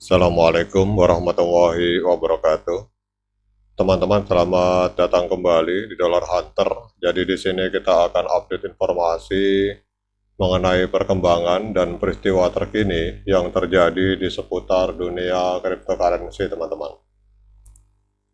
Assalamualaikum warahmatullahi wabarakatuh. Teman-teman, selamat datang kembali di Dollar Hunter. Jadi di sini kita akan update informasi mengenai perkembangan dan peristiwa terkini yang terjadi di seputar dunia cryptocurrency, teman-teman.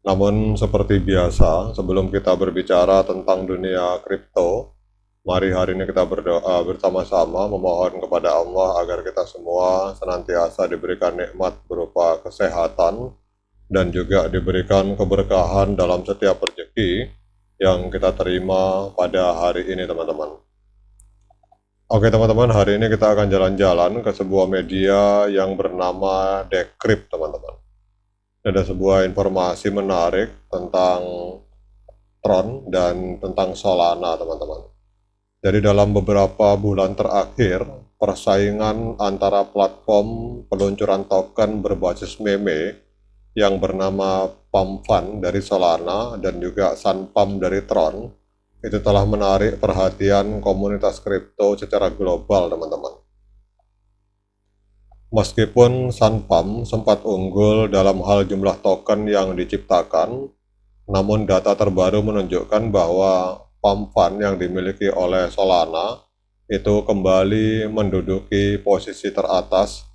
Namun seperti biasa, sebelum kita berbicara tentang dunia kripto, mari hari ini kita berdoa bersama-sama memohon kepada Allah agar kita semua senantiasa diberikan nikmat berupa kesehatan dan juga diberikan keberkahan dalam setiap rezeki yang kita terima pada hari ini, teman-teman. Oke, teman-teman, hari ini kita akan jalan-jalan ke sebuah media yang bernama Decrypt, teman-teman. Ada sebuah informasi menarik tentang Tron dan tentang Solana, teman-teman. Jadi dalam beberapa bulan terakhir, persaingan antara platform peluncuran token berbasis meme yang bernama PumpFund dari Solana dan juga SunPump dari Tron itu telah menarik perhatian komunitas kripto secara global, teman-teman. Meskipun SunPump sempat unggul dalam hal jumlah token yang diciptakan, namun data terbaru menunjukkan bahwa PumpFund yang dimiliki oleh Solana itu kembali menduduki posisi teratas,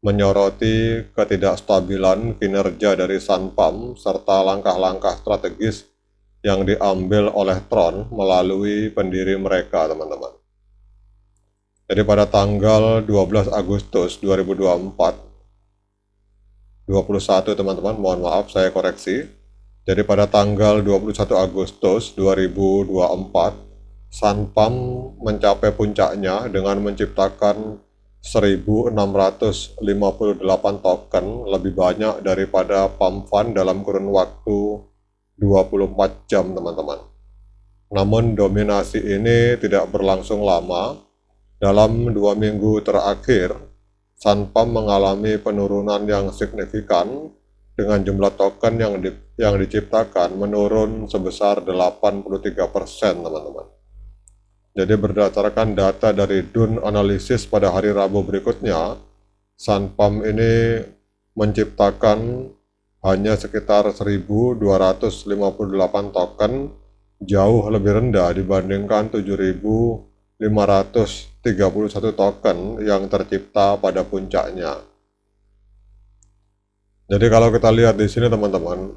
menyoroti ketidakstabilan kinerja dari SunPump serta langkah-langkah strategis yang diambil oleh Tron melalui pendiri mereka, teman-teman. Jadi pada tanggal 12 Agustus 2024, 21 teman-teman, mohon maaf saya koreksi. Jadi pada tanggal 21 Agustus 2024, SunPump mencapai puncaknya dengan menciptakan 1.658 token, lebih banyak daripada PumpFund dalam kurun waktu 24 jam, teman-teman. Namun dominasi ini tidak berlangsung lama. Dalam 2 minggu terakhir, SunPump mengalami penurunan yang signifikan dengan jumlah token yang diciptakan menurun sebesar 83%, teman-teman. Jadi berdasarkan data dari Dun Analysis pada hari Rabu berikutnya, SunPump ini menciptakan hanya sekitar 1.258 token, jauh lebih rendah dibandingkan 7.531 token yang tercipta pada puncaknya. Jadi kalau kita lihat di sini, teman-teman,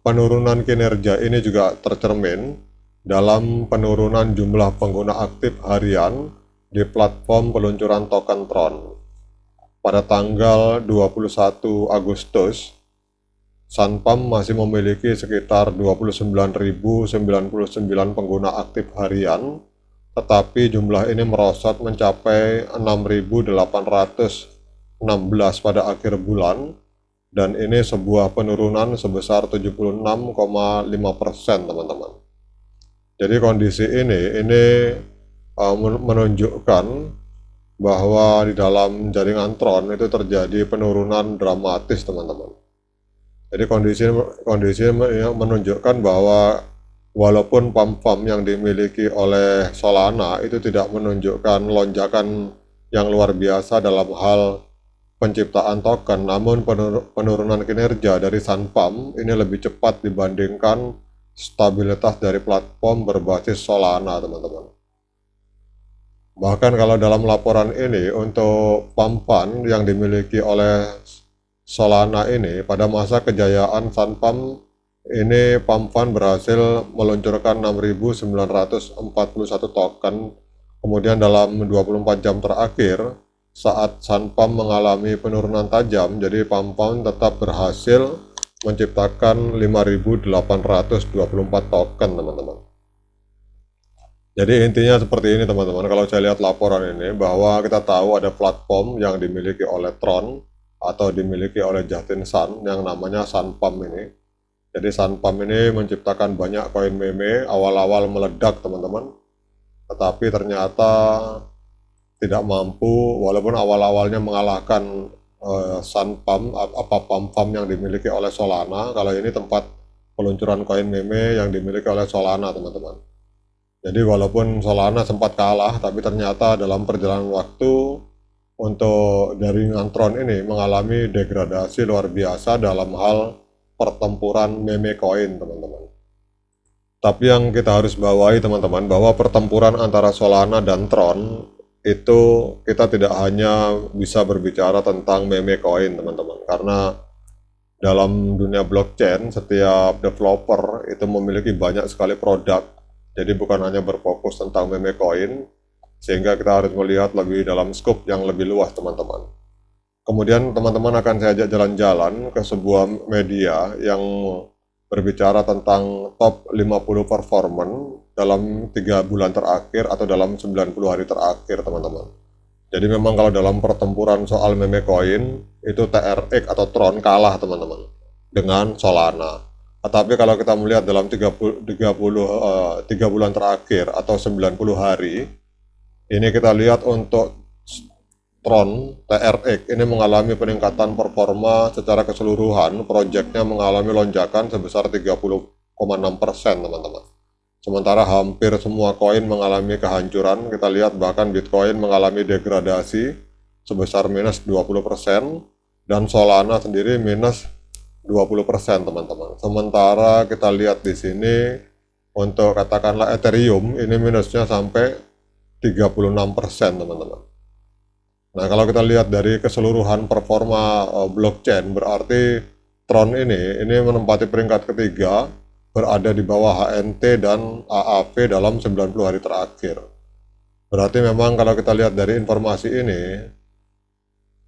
penurunan kinerja ini juga tercermin dalam penurunan jumlah pengguna aktif harian di platform peluncuran token Tron. Pada tanggal 21 Agustus, SunPump masih memiliki sekitar 29.099 pengguna aktif harian, tetapi jumlah ini merosot mencapai 6.816 pada akhir bulan, dan ini sebuah penurunan sebesar 76,5%, teman-teman. Jadi kondisi ini menunjukkan bahwa di dalam jaringan Tron itu terjadi penurunan dramatis, teman-teman. Jadi kondisi menunjukkan bahwa walaupun pump-pump yang dimiliki oleh Solana itu tidak menunjukkan lonjakan yang luar biasa dalam hal penciptaan token, namun penurunan kinerja dari SunPump ini lebih cepat dibandingkan stabilitas dari platform berbasis Solana, teman-teman. Bahkan kalau dalam laporan ini untuk PumpFund yang dimiliki oleh Solana ini, pada masa kejayaan SunPump ini, PumpFund berhasil meluncurkan 6.941 token. Kemudian dalam 24 jam terakhir, saat SunPump mengalami penurunan tajam, jadi PumpFund tetap berhasil menciptakan 5.824 token, teman-teman. Jadi intinya seperti ini, teman-teman. Kalau saya lihat laporan ini, bahwa kita tahu ada platform yang dimiliki oleh Tron atau dimiliki oleh Justin Sun yang namanya SunPump ini. Jadi SunPump ini menciptakan banyak koin meme, awal-awal meledak, teman-teman. Tetapi ternyata tidak mampu, walaupun awal-awalnya mengalahkan SunPump, PumpFund yang dimiliki oleh Solana. Kalau ini tempat peluncuran koin meme yang dimiliki oleh Solana, teman-teman. Jadi walaupun Solana sempat kalah, tapi ternyata dalam perjalanan waktu untuk jaringan Tron ini mengalami degradasi luar biasa dalam hal pertempuran meme coin, teman-teman. Tapi yang kita harus bawahi, teman-teman, bahwa pertempuran antara Solana dan Tron itu kita tidak hanya bisa berbicara tentang meme coin, teman-teman, karena dalam dunia blockchain setiap developer itu memiliki banyak sekali produk. Jadi bukan hanya berfokus tentang meme coin, sehingga kita harus melihat lebih dalam scope yang lebih luas, teman-teman. Kemudian teman-teman akan saya ajak jalan-jalan ke sebuah media yang berbicara tentang top 50 performance dalam 3 bulan terakhir atau dalam 90 hari terakhir, teman-teman. Jadi memang kalau dalam pertempuran soal meme coin, itu TRX atau Tron kalah, teman-teman, dengan Solana. Tetapi kalau kita melihat dalam 3 bulan terakhir atau 90 hari, ini kita lihat untuk Tron TRX ini mengalami peningkatan performa secara keseluruhan. Proyeknya mengalami lonjakan sebesar 30,6%, teman-teman. Sementara hampir semua koin mengalami kehancuran. Kita lihat bahkan Bitcoin mengalami degradasi sebesar minus 20%, dan Solana sendiri minus 20%, teman-teman. Sementara kita lihat di sini untuk katakanlah Ethereum ini minusnya sampai 36%, teman-teman. Nah, kalau kita lihat dari keseluruhan performa blockchain, berarti Tron ini menempati peringkat ketiga, berada di bawah HNT dan AAV dalam 90 hari terakhir. Berarti memang kalau kita lihat dari informasi ini,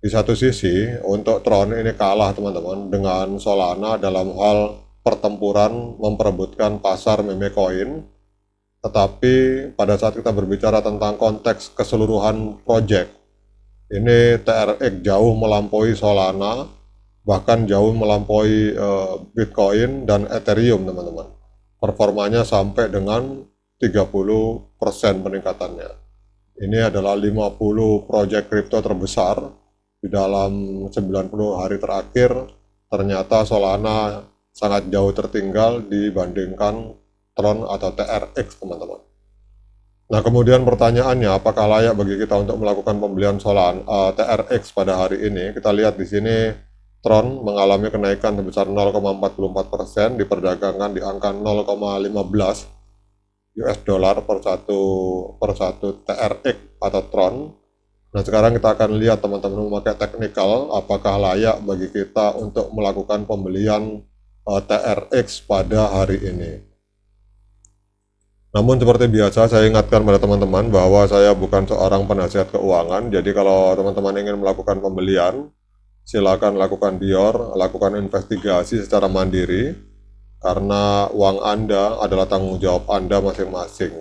di satu sisi untuk Tron ini kalah, teman-teman, dengan Solana dalam hal pertempuran memperebutkan pasar meme coin. Tetapi pada saat kita berbicara tentang konteks keseluruhan project, ini TRX jauh melampaui Solana, bahkan jauh melampaui Bitcoin dan Ethereum, teman-teman. Performanya sampai dengan 30% peningkatannya. Ini adalah 50 proyek kripto terbesar di dalam 90 hari terakhir. Ternyata Solana sangat jauh tertinggal dibandingkan Tron atau TRX, teman-teman. Nah, kemudian pertanyaannya, apakah layak bagi kita untuk melakukan pembelian Solana TRX pada hari ini? Kita lihat di sini Tron mengalami kenaikan sebesar 0,44%, diperdagangkan di angka 0,15 US dollar per satu TRX atau Tron. Nah, sekarang kita akan lihat, teman-teman, memakai teknikal, apakah layak bagi kita untuk melakukan pembelian TRX pada hari ini. Namun seperti biasa, saya ingatkan pada teman-teman bahwa saya bukan seorang penasihat keuangan. Jadi kalau teman-teman ingin melakukan pembelian, silakan lakukan dior, lakukan investigasi secara mandiri, karena uang Anda adalah tanggung jawab Anda masing-masing.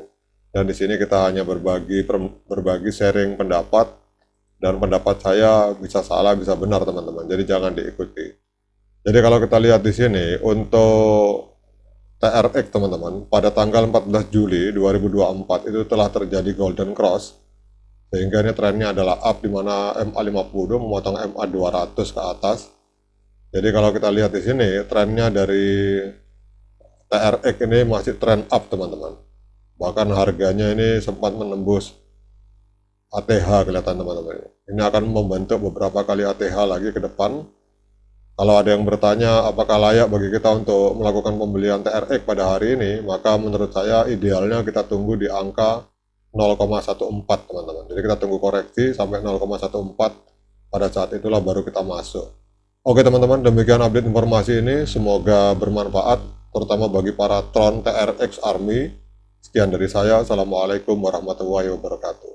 Dan di sini kita hanya berbagi sharing pendapat, dan pendapat saya bisa salah, bisa benar, teman-teman. Jadi jangan diikuti. Jadi kalau kita lihat di sini untuk TRX, teman-teman, pada tanggal 14 Juli 2024 itu telah terjadi golden cross, sehingga ini trennya adalah up, di mana MA50 memotong MA200 ke atas. Jadi kalau kita lihat di sini, trennya dari TRX ini masih tren up, teman-teman. Bahkan harganya ini sempat menembus ATH, kelihatan, teman-teman. Ini akan membentuk beberapa kali ATH lagi ke depan. Kalau ada yang bertanya apakah layak bagi kita untuk melakukan pembelian TRX pada hari ini, maka menurut saya idealnya kita tunggu di angka 0,14, teman-teman. Jadi kita tunggu koreksi sampai 0,14, pada saat itulah baru kita masuk. Oke, teman-teman, demikian update informasi ini. Semoga bermanfaat, terutama bagi para Tron TRX Army. Sekian dari saya. Assalamualaikum warahmatullahi wabarakatuh.